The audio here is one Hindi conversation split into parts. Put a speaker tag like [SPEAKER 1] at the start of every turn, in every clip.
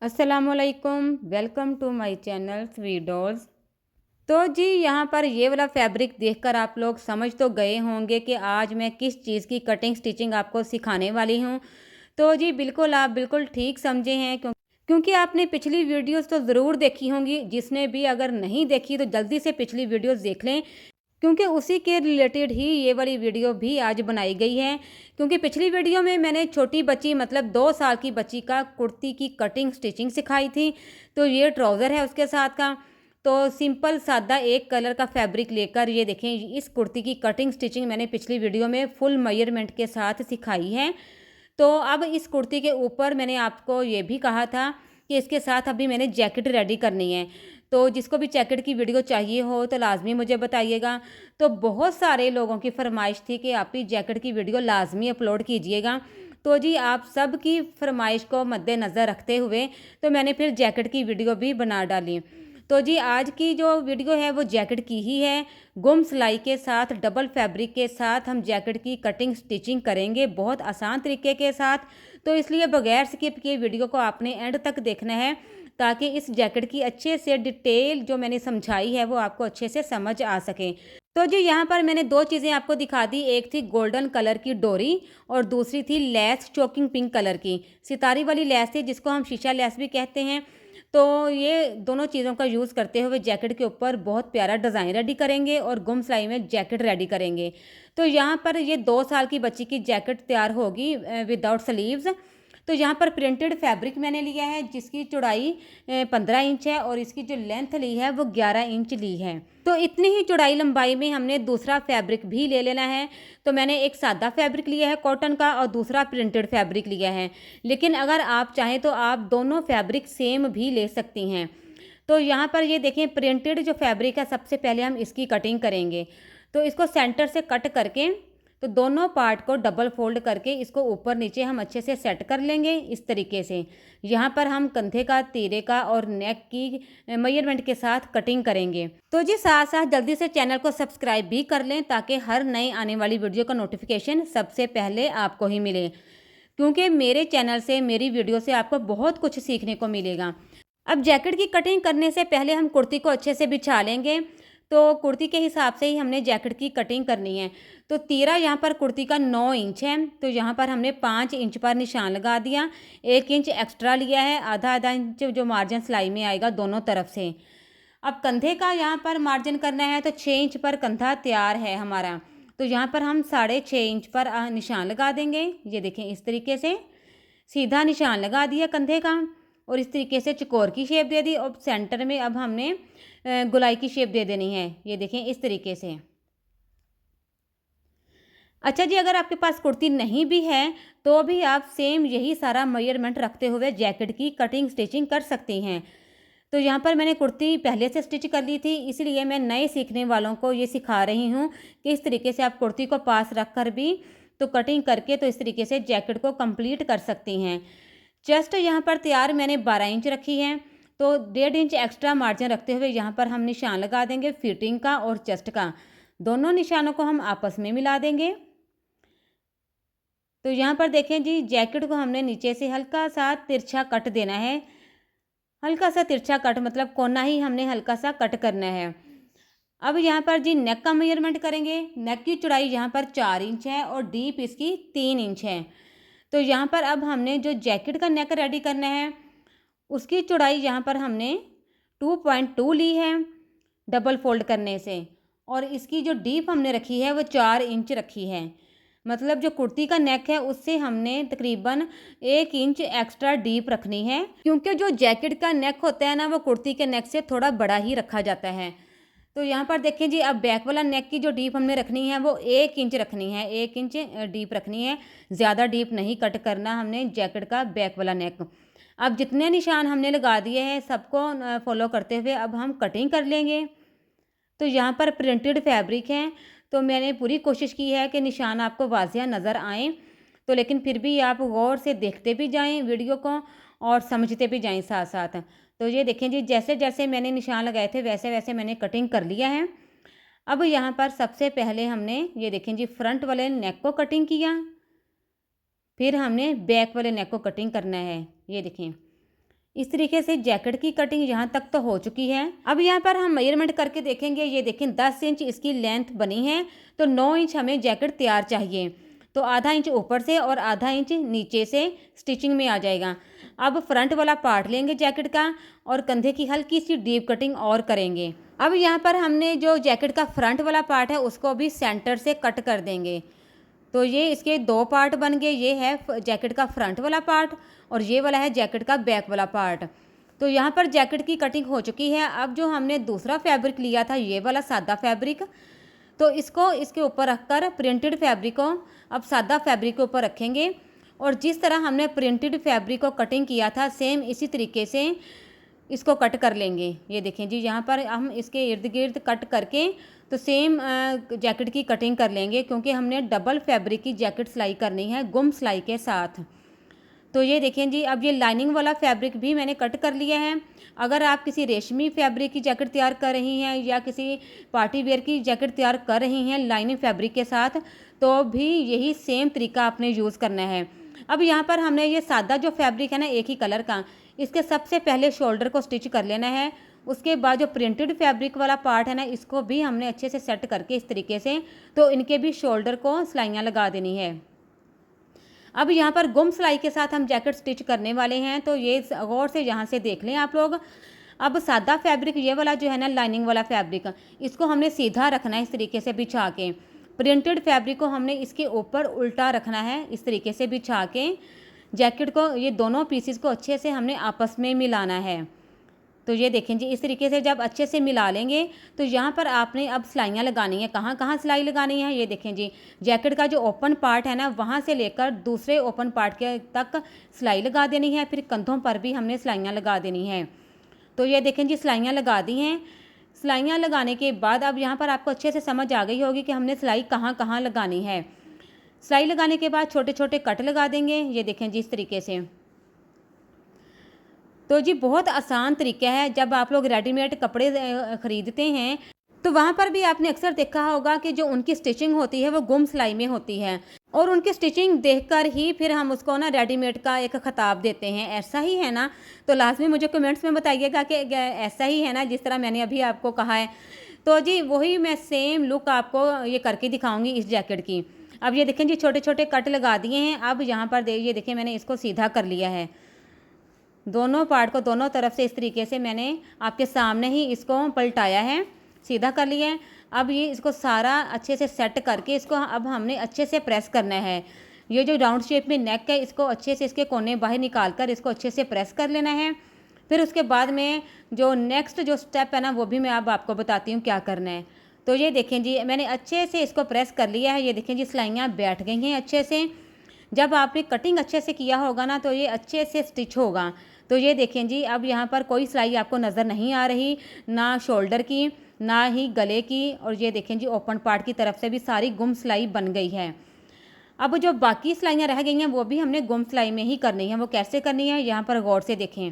[SPEAKER 1] अस्सलामुअलैकुम, वेलकम टू माय चैनल स्वीडोज़। तो जी यहाँ पर ये वाला फैब्रिक देखकर आप लोग समझ तो गए होंगे कि आज मैं किस चीज़ की कटिंग स्टिचिंग आपको सिखाने वाली हूँ। तो जी बिल्कुल आप बिल्कुल ठीक समझे हैं क्योंकि आपने पिछली वीडियोस तो ज़रूर देखी होंगी। जिसने भी अगर नहीं देखी तो जल्दी से पिछली वीडियोस देख लें, क्योंकि उसी के रिलेटेड ही ये वाली वीडियो भी आज बनाई गई है। क्योंकि पिछली वीडियो में मैंने छोटी बच्ची मतलब 2 साल की बच्ची का कुर्ती की कटिंग स्टिचिंग सिखाई थी। तो ये ट्राउज़र है उसके साथ का। तो सिंपल सादा एक कलर का फैब्रिक लेकर ये देखें, इस कुर्ती की कटिंग स्टिचिंग मैंने पिछली वीडियो में फुल मेजरमेंट के साथ सिखाई है। तो अब इस कुर्ती के ऊपर मैंने आपको ये भी कहा था कि इसके साथ अभी मैंने जैकेट रेडी करनी है। तो जिसको भी जैकेट की वीडियो चाहिए हो तो लाज़मी मुझे बताइएगा। तो बहुत सारे लोगों की फरमाइश थी कि आप ही जैकेट की वीडियो लाज़मी अपलोड कीजिएगा। तो जी आप सब की फरमाइश को मद्देनज़र रखते हुए तो मैंने फिर जैकेट की वीडियो भी बना डाली। तो जी आज की जो वीडियो है वो जैकेट की ही है। गुम सिलाई के साथ डबल फैब्रिक के साथ हम जैकेट की कटिंग स्टिचिंग करेंगे बहुत आसान तरीके के साथ। तो इसलिए बगैर स्किप किए वीडियो को आपने एंड तक देखना है, ताकि इस जैकेट की अच्छे से डिटेल जो मैंने समझाई है वो आपको अच्छे से समझ आ सके। तो जी यहाँ पर मैंने दो चीज़ें आपको दिखा दी, एक थी गोल्डन कलर की डोरी और दूसरी थी लेस चोकिंग पिंक कलर की। सितारी वाली लेस थी जिसको हम शीशा लेस भी कहते हैं। तो ये दोनों चीज़ों का यूज़ करते हुए जैकेट के ऊपर बहुत प्यारा डिज़ाइन रेडी करेंगे और गुम सिलाई में जैकेट रेडी करेंगे। तो यहाँ पर ये 2 साल की बच्ची की जैकेट तैयार होगी विदाउट स्लीव्स। तो यहाँ पर प्रिंटेड फैब्रिक मैंने लिया है जिसकी चौड़ाई 15 इंच है और इसकी जो लेंथ ली है वो 11 इंच ली है। तो इतनी ही चौड़ाई लंबाई में हमने दूसरा फैब्रिक भी ले लेना है। तो मैंने एक सादा फैब्रिक लिया है कॉटन का और दूसरा प्रिंटेड फैब्रिक लिया है। लेकिन अगर आप चाहें तो आप दोनों फैब्रिक सेम भी ले सकती हैं। तो यहाँ पर ये देखें, प्रिंटेड जो फैब्रिक है सबसे पहले हम इसकी कटिंग करेंगे। तो इसको सेंटर से कट करके तो दोनों पार्ट को डबल फोल्ड करके इसको ऊपर नीचे हम अच्छे से सेट कर लेंगे इस तरीके से। यहाँ पर हम कंधे का, तीरे का और नेक की मेजरमेंट के साथ कटिंग करेंगे। तो जी साथ साथ जल्दी से चैनल को सब्सक्राइब भी कर लें ताकि हर नई आने वाली वीडियो का नोटिफिकेशन सबसे पहले आपको ही मिले, क्योंकि मेरे चैनल से, मेरी वीडियो से आपको बहुत कुछ सीखने को मिलेगा। अब जैकेट की कटिंग करने से पहले हम कुर्ती को अच्छे से बिछा लेंगे। तो कुर्ती के हिसाब से ही हमने जैकेट की कटिंग करनी है। तो तीरा यहाँ पर कुर्ती का 9 इंच है, तो यहाँ पर हमने 5 इंच पर निशान लगा दिया। 1 इंच एक्स्ट्रा लिया है, आधा आधा इंच जो मार्जिन सिलाई में आएगा दोनों तरफ से। अब कंधे का यहाँ पर मार्जिन करना है तो 6 इंच पर कंधा तैयार है हमारा। तो यहाँ पर हम 6.5 इंच पर निशान लगा देंगे। ये देखें इस तरीके से सीधा निशान लगा दिया कंधे का और इस तरीके से चकोर की शेप दे दी और सेंटर में अब हमने गोलाई की शेप दे देनी है। ये देखें इस तरीके से। अच्छा जी, अगर आपके पास कुर्ती नहीं भी है तो भी आप सेम यही सारा मेजरमेंट रखते हुए जैकेट की कटिंग स्टिचिंग कर सकती हैं। तो यहाँ पर मैंने कुर्ती पहले से स्टिच कर ली थी, इसलिए मैं नए सीखने वालों को ये सिखा रही हूँ कि इस तरीके से आप कुर्ती को पास रख कर भी तो कटिंग करके तो इस तरीके से जैकेट को कंप्लीट कर सकती हैं। चेस्ट यहाँ पर तैयार मैंने 12 इंच रखी है। तो 1.5 इंच एक्स्ट्रा मार्जिन रखते हुए यहाँ पर हम निशान लगा देंगे फिटिंग का और चेस्ट का। दोनों निशानों को हम आपस में मिला देंगे। तो यहाँ पर देखें जी, जैकेट को हमने नीचे से हल्का सा तिरछा कट देना है। हल्का सा तिरछा कट मतलब कोना ही हमने हल्का सा कट करना है। अब यहाँ पर जी नेक का मेजरमेंट करेंगे। नेक की चौड़ाई यहाँ पर 4 इंच है और डीप इसकी 3 इंच है। तो यहाँ पर अब हमने जो जैकेट का नेक रेडी करना है उसकी चौड़ाई यहाँ पर हमने 2.2 ली है डबल फोल्ड करने से, और इसकी जो डीप हमने रखी है वो 4 इंच रखी है। मतलब जो कुर्ती का नेक है उससे हमने तकरीबन 1 इंच एक्स्ट्रा डीप रखनी है, क्योंकि जो जैकेट का नेक होता है ना वो कुर्ती के नेक से थोड़ा बड़ा ही रखा जाता है। तो यहाँ पर देखें जी, अब बैक वाला नेक की जो डीप हमने रखनी है वो 1 इंच रखनी है, 1 इंच डीप रखनी है। ज़्यादा डीप नहीं कट करना हमने जैकेट का बैक वाला नेक। अब जितने निशान हमने लगा दिए हैं सबको फॉलो करते हुए अब हम कटिंग कर लेंगे। तो यहाँ पर प्रिंटेड फैब्रिक है तो मैंने पूरी कोशिश की है कि निशान आपको वाज़िया नज़र आएँ। तो लेकिन फिर भी आप गौर से देखते भी जाएं वीडियो को और समझते भी जाएं साथ साथ। तो ये देखें जी, जैसे जैसे मैंने निशान लगाए थे वैसे वैसे मैंने कटिंग कर लिया है। अब यहाँ पर सबसे पहले हमने ये देखें जी फ्रंट वाले नेक को कटिंग किया, फिर हमने बैक वाले नेक को कटिंग करना है। ये देखें इस तरीके से जैकेट की कटिंग यहाँ तक तो हो चुकी है। अब यहाँ पर हम मेजरमेंट करके देखेंगे। ये देखें 10 इंच इसकी लेंथ बनी है, तो 9 इंच हमें जैकेट तैयार चाहिए। तो आधा इंच ऊपर से और आधा इंच नीचे से स्टिचिंग में आ जाएगा। अब फ्रंट वाला पार्ट लेंगे जैकेट का और कंधे की हल्की सी डीप कटिंग और करेंगे। अब यहाँ पर हमने जो जैकेट का फ्रंट वाला पार्ट है उसको भी सेंटर से कट कर देंगे। तो ये इसके 2 पार्ट बन गए। ये है जैकेट का फ्रंट वाला पार्ट और ये वाला है जैकेट का बैक वाला पार्ट। तो यहाँ पर जैकेट की कटिंग हो चुकी है। अब जो हमने दूसरा फैब्रिक लिया था, ये वाला सादा फैब्रिक, तो इसको इसके ऊपर रखकर प्रिंटेड फैब्रिक को अब सादा फैब्रिक के ऊपर रखेंगे और जिस तरह हमने प्रिंटेड फैब्रिक को कटिंग किया था सेम इसी तरीके से इसको कट कर लेंगे। ये देखें जी, यहाँ पर हम इसके इर्द गिर्द कट करके तो सेम जैकेट की कटिंग कर लेंगे, क्योंकि हमने डबल फैब्रिक की जैकेट सिलाई करनी है गुम सिलाई के साथ। तो ये देखें जी, अब ये लाइनिंग वाला फैब्रिक भी मैंने कट कर लिया है। अगर आप किसी रेशमी फैब्रिक की जैकेट तैयार कर रही हैं या किसी पार्टी वेयर की जैकेट तैयार कर रही हैं लाइनिंग फैब्रिक के साथ, तो भी यही सेम तरीका आपने यूज़ करना है। अब यहाँ पर हमने ये सादा जो फैब्रिक है ना एक ही कलर का, इसके सबसे पहले शोल्डर को स्टिच कर लेना है। उसके बाद जो प्रिंटेड फैब्रिक वाला पार्ट है ना, इसको भी हमने अच्छे से सेट करके इस तरीके से, तो इनके भी शोल्डर को सिलाइयाँ लगा देनी है। अब यहाँ पर गुम सिलाई के साथ हम जैकेट स्टिच करने वाले हैं, तो ये गौर से यहाँ से देख लें आप लोग। अब सादा फैब्रिक ये वाला जो है ना लाइनिंग वाला फैब्रिक, इसको हमने सीधा रखना है इस तरीके से बिछा के। प्रिंटेड फैब्रिक को हमने इसके ऊपर उल्टा रखना है इस तरीके से बिछा के। जैकेट को ये दोनों पीसेस को अच्छे से हमने आपस में मिलाना है। तो ये देखें जी, इस तरीके से जब अच्छे से मिला लेंगे तो यहाँ पर आपने अब सिलाइयाँ लगानी है। कहाँ कहाँ सिलाई लगानी है ये देखें जी, जैकेट का जो ओपन पार्ट है ना वहाँ से लेकर दूसरे ओपन पार्ट के तक सिलाई लगा देनी है। फिर कंधों पर भी हमने सिलाइयाँ लगा देनी है। तो ये देखें जी, सिलाइयाँ लगा दी हैं। सिलाइयाँ लगाने के बाद अब यहाँ पर आपको अच्छे से समझ आ गई होगी कि हमने सिलाई कहाँ कहाँ लगानी है। सिलाई लगाने के बाद छोटे छोटे कट लगा देंगे। ये देखें जी, इस तरीके से। तो जी बहुत आसान तरीका है। जब आप लोग रेडीमेड कपड़े ख़रीदते हैं तो वहाँ पर भी आपने अक्सर देखा होगा कि जो उनकी स्टिचिंग होती है वो गुम सिलाई में होती है, और उनकी स्टिचिंग देखकर ही फिर हम उसको ना रेडीमेड का एक ख़िताब देते हैं। ऐसा ही है ना? तो लाजमी मुझे कमेंट्स में बताइएगा कि ऐसा ही है ना जिस तरह मैंने अभी आपको कहा है। तो जी वही मैं सेम लुक आपको ये करके दिखाऊँगी इस जैकेट की। अब ये देखें जी, छोटे छोटे कट लगा दिए हैं। अब यहाँ पर ये देखें, मैंने इसको सीधा कर लिया है। दोनों पार्ट को दोनों तरफ से इस तरीके से मैंने आपके सामने ही इसको पलटाया है, सीधा कर लिया है। अब ये इसको सारा अच्छे से सेट करके इसको अब हमने अच्छे से प्रेस करना है। ये जो राउंड शेप में नेक है इसको अच्छे से इसके कोने बाहर निकाल कर इसको अच्छे से प्रेस कर लेना है। फिर उसके बाद में जो नेक्स्ट जो स्टेप है ना वो भी मैं अब आपको बताती हूँ क्या करना है। तो ये देखें जी, मैंने अच्छे से इसको प्रेस कर लिया है। ये देखें जी, सिलाइयाँ बैठ गई हैं अच्छे से। जब आपने कटिंग अच्छे से किया होगा ना तो ये अच्छे से स्टिच होगा। तो ये देखें जी, अब यहाँ पर कोई सिलाई आपको नज़र नहीं आ रही, ना शोल्डर की ना ही गले की। और ये देखें जी, ओपन पार्ट की तरफ से भी सारी गुम सिलाई बन गई है। अब जो बाकी सिलाइयाँ रह गई हैं वो भी हमने गुम सिलाई में ही करनी है। वो कैसे करनी है यहाँ पर गौर से देखें।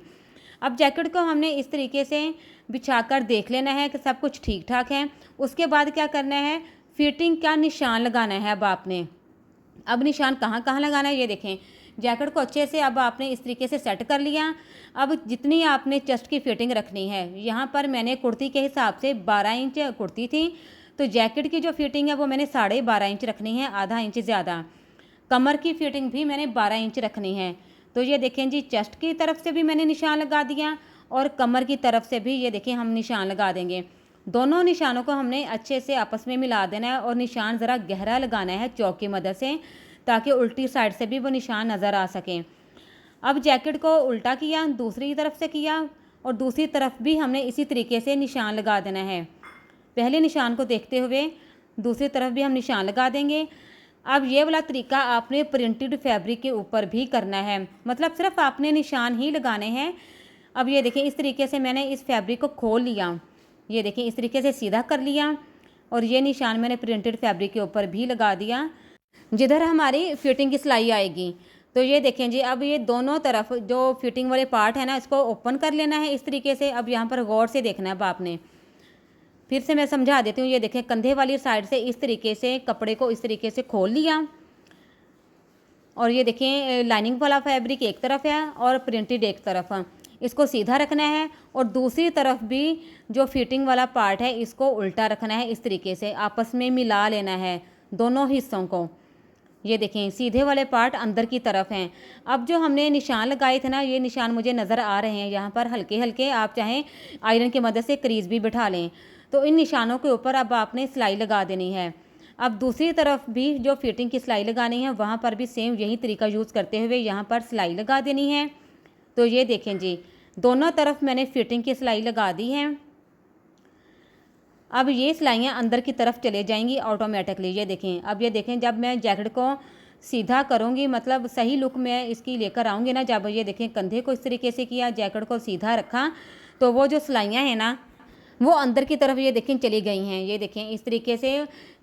[SPEAKER 1] अब जैकेट को हमने इस तरीके से बिछाकर देख लेना है कि सब कुछ ठीक ठाक है। उसके बाद क्या करना है, फिटिंग का निशान लगाना है। अब आपने अब निशान कहाँ कहाँ लगाना है ये देखें। जैकेट को अच्छे से अब आपने इस तरीके से सेट कर लिया। अब जितनी आपने चेस्ट की फिटिंग रखनी है, यहाँ पर मैंने कुर्ती के हिसाब से 12 इंच कुर्ती थी, तो जैकेट की जो फिटिंग है वो मैंने 12.5 इंच रखनी है, आधा इंच ज़्यादा। कमर की फिटिंग भी मैंने 12 इंच रखनी है। तो ये देखें जी, चेस्ट की तरफ से भी मैंने निशान लगा दिया और कमर की तरफ से भी ये देखें हम निशान लगा देंगे। दोनों निशानों को हमने अच्छे से आपस में मिला देना है और निशान ज़रा गहरा लगाना है चौक की मदद से, ताकि उल्टी साइड से भी वो निशान नज़र आ सकें। अब जैकेट को उल्टा किया, दूसरी तरफ से किया और दूसरी तरफ भी हमने इसी तरीके से निशान लगा देना है। पहले निशान को देखते हुए दूसरी तरफ भी हम निशान लगा देंगे। अब ये वाला तरीका आपने प्रिंटेड फैब्रिक के ऊपर भी करना है, मतलब सिर्फ आपने निशान ही लगाने हैं। अब ये देखें, इस तरीके से मैंने इस फैब्रिक को खोल लिया। ये देखें, इस तरीके से सीधा कर लिया और ये निशान मैंने प्रिंटेड फैब्रिक के ऊपर भी लगा दिया जिधर हमारी फिटिंग की सिलाई आएगी। तो ये देखें जी, अब ये दोनों तरफ जो फिटिंग वाले पार्ट है ना इसको ओपन कर लेना है इस तरीके से। अब यहाँ पर गौर से देखना है। अब आपने फिर से मैं समझा देती हूँ। ये देखें, कंधे वाली साइड से इस तरीके से कपड़े को इस तरीके से खोल लिया और ये देखें लाइनिंग वाला फैब्रिक एक तरफ है और प्रिंटेड एक तरफ। इसको सीधा रखना है और दूसरी तरफ भी जो फिटिंग वाला पार्ट है इसको उल्टा रखना है। इस तरीके से आपस में मिला लेना है दोनों हिस्सों को। ये देखें सीधे वाले पार्ट अंदर की तरफ हैं। अब जो हमने निशान लगाए थे ना, ये निशान मुझे नज़र आ रहे हैं यहाँ पर हल्के हल्के। आप चाहें आयरन की मदद से क्रीज भी बिठा लें। तो इन निशानों के ऊपर अब आपने सिलाई लगा देनी है। अब दूसरी तरफ भी जो फिटिंग की सिलाई लगानी है वहाँ पर भी सेम यही तरीका यूज़ करते हुए यहाँ पर सिलाई लगा देनी है। तो ये देखें जी, दोनों तरफ मैंने फिटिंग की सिलाई लगा दी है। अब ये सिलाइयाँ अंदर की तरफ चले जाएंगी ऑटोमेटिकली। ये देखें, अब ये देखें जब मैं जैकेट को सीधा करूँगी, मतलब सही लुक में इसकी लेकर आऊँगी ना, जब ये देखें कंधे को इस तरीके से किया, जैकेट को सीधा रखा, तो वो जो सिलाइयाँ हैं ना वो अंदर की तरफ ये देखें चली गई हैं। ये देखें इस तरीके से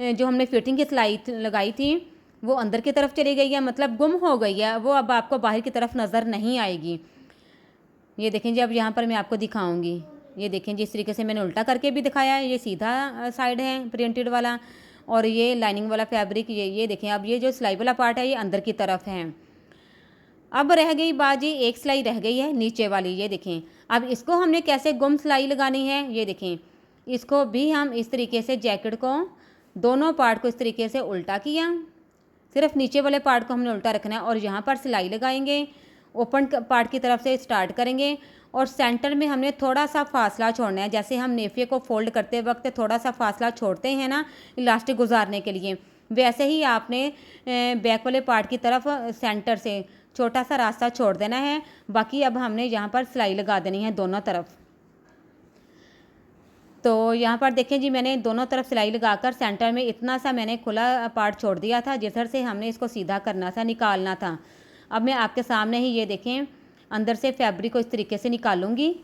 [SPEAKER 1] जो हमने फिटिंग की सिलाई लगाई थी वो अंदर की तरफ चली गई है, मतलब गुम हो गई है वो, अब आपको बाहर की तरफ नज़र नहीं आएगी। ये देखें जी, अब यहाँ पर मैं आपको दिखाऊंगी। ये देखें जिस तरीके से मैंने उल्टा करके भी दिखाया है, ये सीधा साइड है प्रिंटेड वाला, और ये लाइनिंग वाला फैब्रिक। ये देखें, अब ये जो सिलाई वाला पार्ट है ये अंदर की तरफ है। अब रह गई बात जी, एक सिलाई रह गई है नीचे वाली। ये देखें, अब इसको हमने कैसे गुम सिलाई लगानी है। ये देखें, इसको भी हम इस तरीके से जैकेट को दोनों पार्ट को इस तरीके से उल्टा किया, सिर्फ नीचे वाले पार्ट को हमने उल्टा रखना है और यहाँ पर सिलाई लगाएंगे। ओपन पार्ट की तरफ से स्टार्ट करेंगे और सेंटर में हमने थोड़ा सा फासला छोड़ना है। जैसे हम नेफिया को फोल्ड करते वक्त थोड़ा सा फासला छोड़ते हैं ना इलास्टिक गुजारने के लिए, वैसे ही आपने बैक वाले पार्ट की तरफ सेंटर से छोटा सा रास्ता छोड़ देना है। बाकी अब हमने यहाँ पर सिलाई लगा देनी है दोनों तरफ। तो यहाँ पर देखें जी, मैंने दोनों तरफ सिलाई लगाकर सेंटर में इतना सा मैंने खुला पार्ट छोड़ दिया था जिधर से हमने इसको सीधा करना था, निकालना था। अब मैं आपके सामने ही ये देखें अंदर से फैब्रिक को इस तरीके से निकालूंगी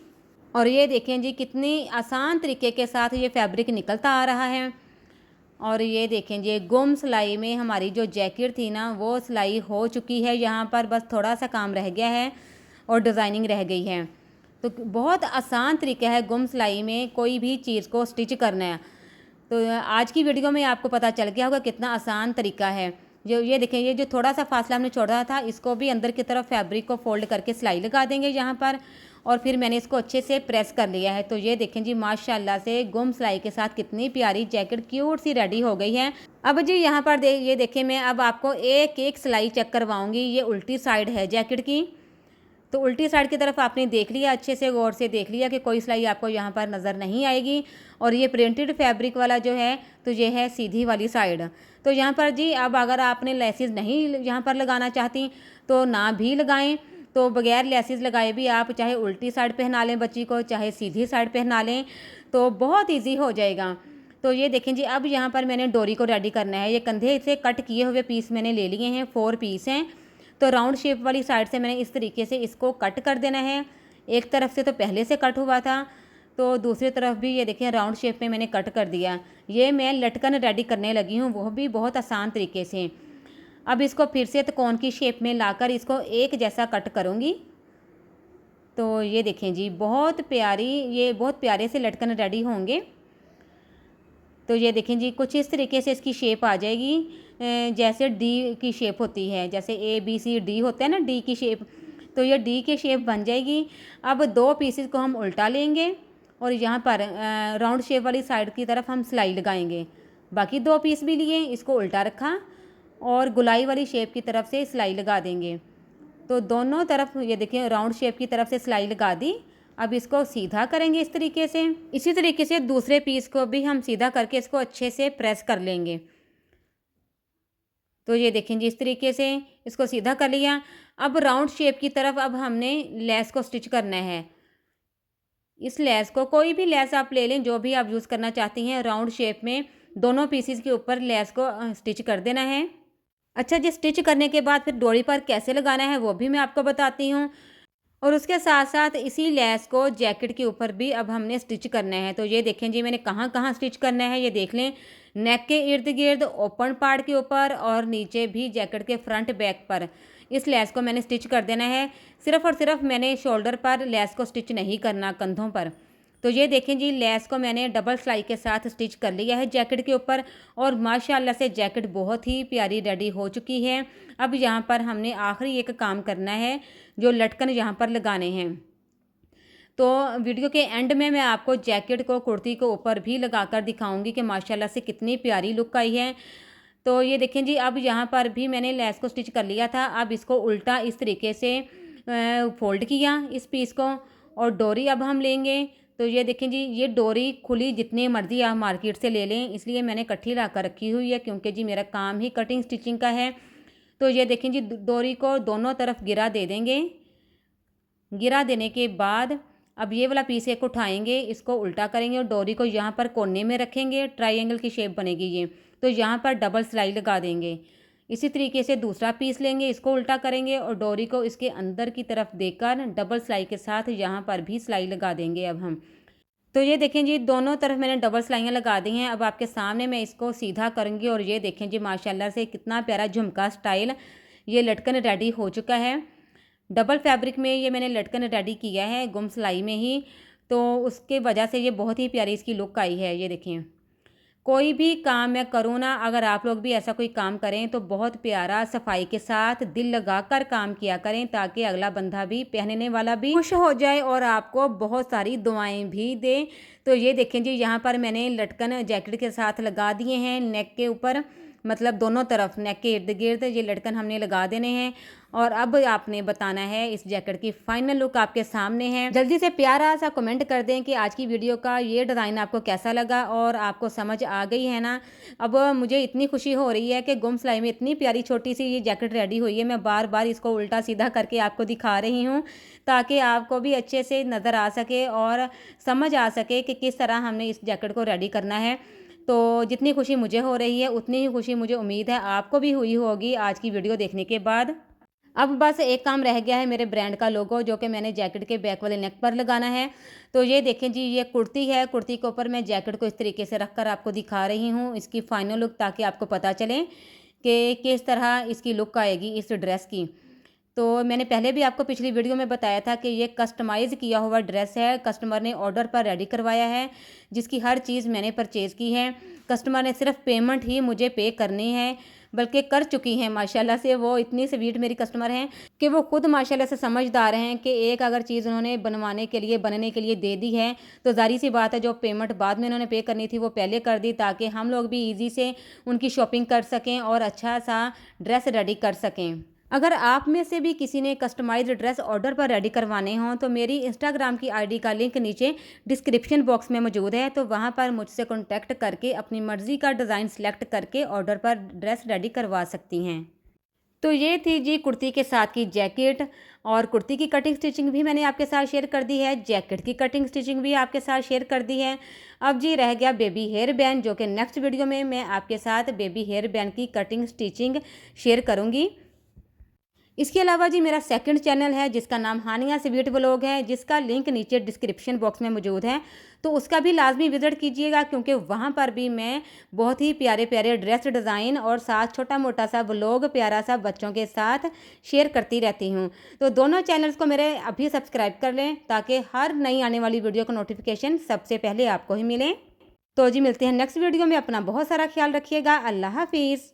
[SPEAKER 1] और ये देखें जी कितनी आसान तरीके के साथ ये फैब्रिक निकलता आ रहा है। और ये देखें जी, गुम सिलाई में हमारी जो जैकेट थी ना वो सिलाई हो चुकी है। यहाँ पर बस थोड़ा सा काम रह गया है और डिज़ाइनिंग रह गई है। तो बहुत आसान तरीका है गुम सिलाई में कोई भी चीज़ को स्टिच करना है। तो आज की वीडियो में आपको पता चल गया होगा कितना आसान तरीका है। जो ये देखें, ये जो थोड़ा सा फासला हमने छोड़ा था इसको भी अंदर की तरफ फैब्रिक को फोल्ड करके सिलाई लगा देंगे यहाँ पर, और फिर मैंने इसको अच्छे से प्रेस कर लिया है। तो ये देखें जी, माशाल्लाह से गुम सिलाई के साथ कितनी प्यारी जैकेट क्यूट सी रेडी हो गई है। अब जी यहाँ पर ये देखें, मैं अब आपको एक एक सिलाई चेक करवाऊँगी। ये उल्टी साइड है जैकेट की, तो उल्टी साइड की तरफ आपने देख लिया, अच्छे से गौर से देख लिया कि कोई सिलाई आपको यहाँ पर नज़र नहीं आएगी। और ये प्रिंटेड फैब्रिक वाला जो है तो ये है सीधी वाली साइड। तो यहाँ पर जी अब अगर आपने लेसिस नहीं यहाँ पर लगाना चाहती तो ना भी लगाएं। तो बगैर लेसिस लगाए भी आप चाहे उल्टी साइड पहना लें बच्ची को, चाहे सीधी साइड पहना लें, तो बहुत ईजी हो जाएगा। तो ये देखें जी, अब यहाँ पर मैंने डोरी को रेडी करना है। ये कंधे से कट किए हुए पीस मैंने ले लिए हैं, 4 पीस हैं। तो राउंड शेप वाली साइड से मैंने इस तरीके से इसको कट कर देना है। एक तरफ से तो पहले से कट हुआ था, तो दूसरी तरफ भी ये देखें राउंड शेप में मैंने कट कर दिया। ये मैं लटकन रेडी करने लगी हूँ, वो भी बहुत आसान तरीके से। अब इसको फिर से त्रिकोण की शेप में लाकर इसको एक जैसा कट करूँगी। तो ये देखें जी, बहुत प्यारे से लटकन रेडी होंगे। तो ये देखें जी, कुछ इस तरीके से इसकी शेप आ जाएगी जैसे डी की शेप होती है, जैसे ABCD होता है ना डी की शेप, तो ये डी की शेप बन जाएगी। अब 2 पीसेस को हम उल्टा लेंगे और यहाँ पर राउंड शेप वाली साइड की तरफ हम सिलाई लगाएंगे। बाकी 2 पीस भी लिए, इसको उल्टा रखा और गुलाई वाली शेप की तरफ से सिलाई लगा देंगे। तो दोनों तरफ ये देखिए राउंड शेप की तरफ से सिलाई लगा दी। अब इसको सीधा करेंगे इस तरीके से। इसी तरीके से दूसरे पीस को भी हम सीधा करके इसको अच्छे से प्रेस कर लेंगे। तो ये देखें जी, इस तरीके से इसको सीधा कर लिया। अब राउंड शेप की तरफ अब हमने लेस को स्टिच करना है। इस लेस को कोई भी लेस आप ले लें जो भी आप यूज़ करना चाहती हैं। राउंड शेप में दोनों पीसीस के ऊपर लेस को स्टिच कर देना है। अच्छा जी, स्टिच करने के बाद फिर डोरी पर कैसे लगाना है वो भी मैं आपको बताती हूँ। और उसके साथ साथ इसी लेस को जैकेट के ऊपर भी अब हमने स्टिच करना है। तो ये देखें जी, मैंने कहाँ कहाँ स्टिच करना है ये देख लें। नेक के इर्द गिर्द, ओपन पार्ट के ऊपर और नीचे भी जैकेट के फ्रंट बैक पर इस लेस को मैंने स्टिच कर देना है। सिर्फ और सिर्फ मैंने शोल्डर पर लेस को स्टिच नहीं करना, कंधों पर। तो ये देखें जी, लेस को मैंने डबल सिलाई के साथ स्टिच कर लिया है जैकेट के ऊपर और माशाल्लाह से जैकेट बहुत ही प्यारी रेडी हो चुकी है। अब यहाँ पर हमने आखिरी एक काम करना है, जो लटकन यहाँ पर लगाने हैं। तो वीडियो के एंड में मैं आपको जैकेट को कुर्ती को ऊपर भी लगाकर दिखाऊंगी कि माशाल्लाह से कितनी प्यारी लुक आई है। तो ये देखें जी, अब यहाँ पर भी मैंने लेस को स्टिच कर लिया था। अब इसको उल्टा इस तरीके से फोल्ड किया इस पीस को, और डोरी अब हम लेंगे। तो ये देखें जी, ये डोरी खुली जितनी मर्जी आप मार्केट से ले लें, इसलिए मैंने इकट्ठी ला कर रखी हुई है क्योंकि जी मेरा काम ही कटिंग स्टिचिंग का है। तो ये देखें जी, डोरी को दोनों तरफ गिरा दे देंगे। गिरा देने के बाद अब ये वाला पीस एक उठाएंगे, इसको उल्टा करेंगे और डोरी को यहाँ पर कोने में रखेंगे, ट्रायंगल की शेप बनेगी ये। तो यहाँ पर डबल सिलाई लगा देंगे। इसी तरीके से दूसरा पीस लेंगे, इसको उल्टा करेंगे और डोरी को इसके अंदर की तरफ देकर डबल सिलाई के साथ यहाँ पर भी सिलाई लगा देंगे अब हम। तो ये देखें जी, दोनों तरफ मैंने डबल सिलाइयाँ लगा दी हैं। अब आपके सामने मैं इसको सीधा करूँगी और ये देखें जी, माशाल्लाह से कितना प्यारा झुमका स्टाइल ये लटकन रेडी हो चुका है। डबल फैब्रिक में ये मैंने लटकन रेडी किया है गुम सिलाई में ही, तो उसके वजह से ये बहुत ही प्यारी इसकी लुक आई है। ये देखें, कोई भी काम मैं करूँ ना, अगर आप लोग भी ऐसा कोई काम करें तो बहुत प्यारा सफाई के साथ दिल लगाकर काम किया करें, ताकि अगला बंदा भी, पहनने वाला भी खुश हो जाए और आपको बहुत सारी दुआएं भी दे। तो ये देखें जी, यहाँ पर मैंने लटकन जैकेट के साथ लगा दिए हैं नेक के ऊपर, मतलब दोनों तरफ नेक के इर्द गिर्द ये लटकन हमने लगा देने हैं। और अब आपने बताना है इस जैकेट की फाइनल लुक आपके सामने है। जल्दी से प्यारा सा कमेंट कर दें कि आज की वीडियो का ये डिज़ाइन आपको कैसा लगा और आपको समझ आ गई है ना। अब मुझे इतनी खुशी हो रही है कि गुम सिलाई में इतनी प्यारी छोटी सी ये जैकेट रेडी हुई है। मैं बार बार इसको उल्टा सीधा करके आपको दिखा रही हूँ ताकि आपको भी अच्छे से नज़र आ सके और समझ आ सके कि किस तरह हमने इस जैकेट को रेडी करना है। तो जितनी खुशी मुझे हो रही है उतनी ही खुशी मुझे उम्मीद है आपको भी हुई होगी आज की वीडियो देखने के बाद। अब बस एक काम रह गया है मेरे ब्रांड का लोगो, जो कि मैंने जैकेट के बैक वाले नेक पर लगाना है। तो ये देखें जी, ये कुर्ती है, कुर्ती के ऊपर मैं जैकेट को इस तरीके से रखकर आपको दिखा रही हूँ इसकी फाइनल लुक, ताकि आपको पता चले कि किस तरह इसकी लुक आएगी इस ड्रेस की। तो मैंने पहले भी आपको पिछली वीडियो में बताया था कि ये कस्टमाइज़ किया हुआ ड्रेस है, कस्टमर ने ऑर्डर पर रेडी करवाया है, जिसकी हर चीज़ मैंने परचेज़ की है। कस्टमर ने सिर्फ पेमेंट ही मुझे पे करनी है, बल्कि कर चुकी हैं माशाल्लाह से। वो इतनी स्वीट मेरी कस्टमर हैं कि वो खुद माशाल्लाह से समझदार हैं कि एक अगर चीज़ उन्होंने बनने के लिए दे दी है तो ज़ाहिर सी बात है जो पेमेंट बाद में उन्होंने पे करनी थी वो पहले कर दी, ताकि हम लोग भी ईजी से उनकी शॉपिंग कर सकें और अच्छा सा ड्रेस रेडी कर सकें। अगर आप में से भी किसी ने कस्टमाइज्ड ड्रेस ऑर्डर पर रेडी करवाने हों तो मेरी इंस्टाग्राम की आईडी का लिंक नीचे डिस्क्रिप्शन बॉक्स में मौजूद है, तो वहां पर मुझसे कॉन्टैक्ट करके अपनी मर्ज़ी का डिज़ाइन सेलेक्ट करके ऑर्डर पर ड्रेस रेडी करवा सकती हैं। तो ये थी जी कुर्ती के साथ की जैकेट, और कुर्ती की कटिंग स्टिचिंग भी मैंने आपके साथ शेयर कर दी है, जैकेट की कटिंग स्टिचिंग भी आपके साथ शेयर कर दी है। अब जी रह गया बेबी हेयर बैंड, जो कि नेक्स्ट वीडियो में मैं आपके साथ बेबी हेयर बैंड की कटिंग स्टिचिंग शेयर करूँगी। इसके अलावा जी मेरा सेकंड चैनल है जिसका नाम हानिया स्वीट व्लॉग है, जिसका लिंक नीचे डिस्क्रिप्शन बॉक्स में मौजूद है, तो उसका भी लाजमी विजिट कीजिएगा, क्योंकि वहाँ पर भी मैं बहुत ही प्यारे प्यारे ड्रेस डिज़ाइन और साथ छोटा मोटा सा व्लॉग प्यारा सा बच्चों के साथ शेयर करती रहती हूँ। तो दोनों चैनल्स को मेरे अभी सब्सक्राइब कर लें ताकि हर नई आने वाली वीडियो का नोटिफिकेशन सबसे पहले आपको ही मिले। तो जी मिलते हैं नेक्स्ट वीडियो में, अपना बहुत सारा ख्याल रखिएगा। अल्लाह हाफिज़।